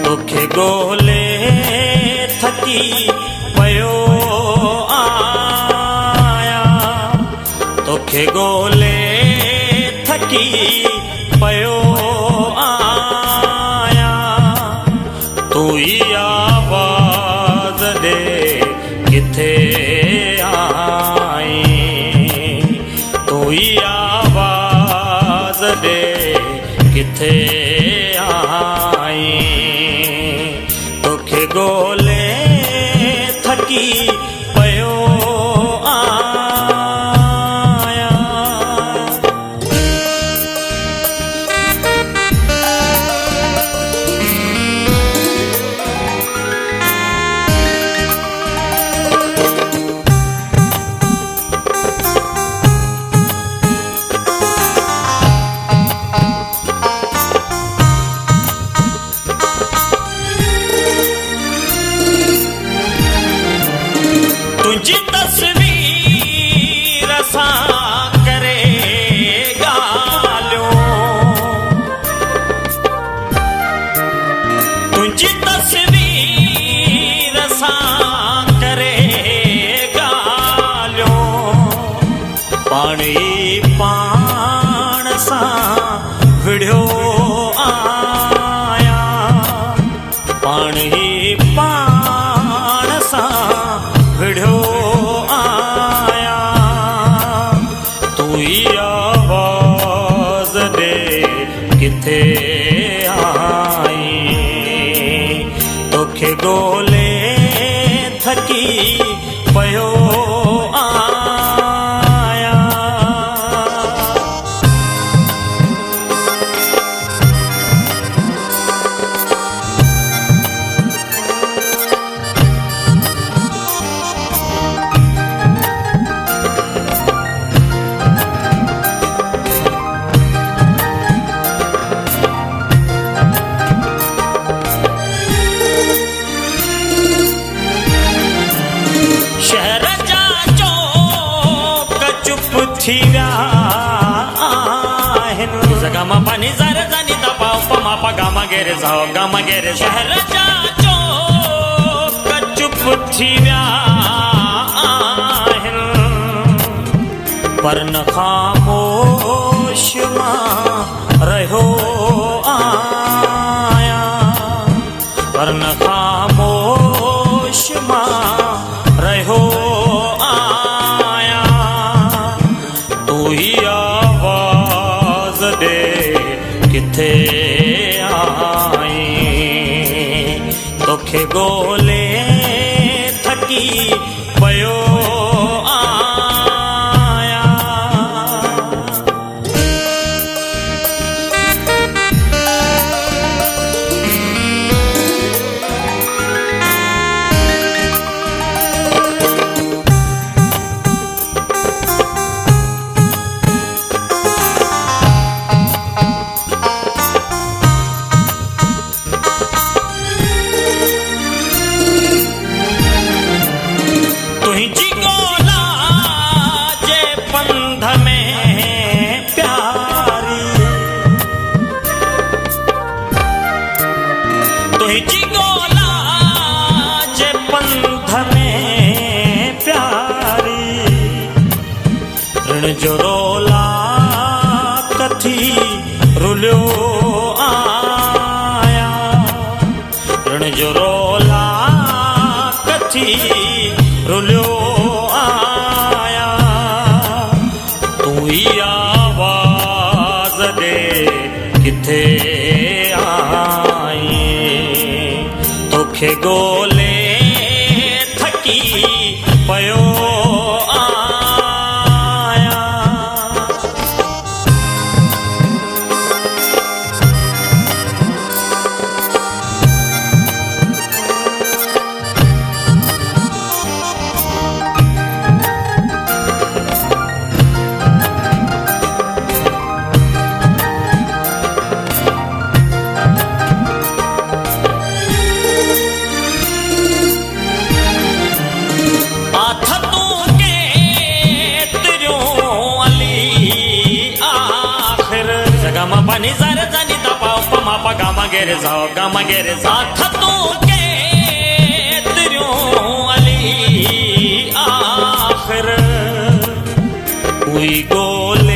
तोखे गोले थकी पयो आया, तोखे गोले थकी पयो आया, तू ही आवाज़ दे किथे आई, तू ही आवाज़ दे किथे आई, तोखे गोले थकी पयो आया। तुझी तस्वीर सां करे ॻाल्हियूं, तुझी तस्वीर सां करे ॻाल्हियूं, पाण ई पाण सां विढ़ियो आया, पाण ई पाण सां विढ़ियो आया, तू ही आवाज़ दे किथे आई, तोखे गोले थकी पयो आया। शहर जा चौक चुप थी विया आहिनि, गा मा पा नि सा रे सा नि दा पा प मा पा गा मा गे रे सा गा मा गे रे। शहर जा चौक चुप थी विया आहिनि, पर न ख़ामोश मां रहियो आया, पर न ख़ामोश मां रहियो आया, तू ही आवाज़ दे किथे आई, तोखे गोले थकी पयो आया। तुझी गोला जे पंध में प्यारी, तुझी गोला जे पंध में प्यारी, ऋण जो रोला कथी रुलियो आया, ऋण जो रोला कथी रुलियो आया, तू ही आवाज़ दे किथे आई, तोखे गोले थकी पयो आया। गेरे जाओ गामा गेरे जा खतों के तेरियों अली आखिर हुई गोल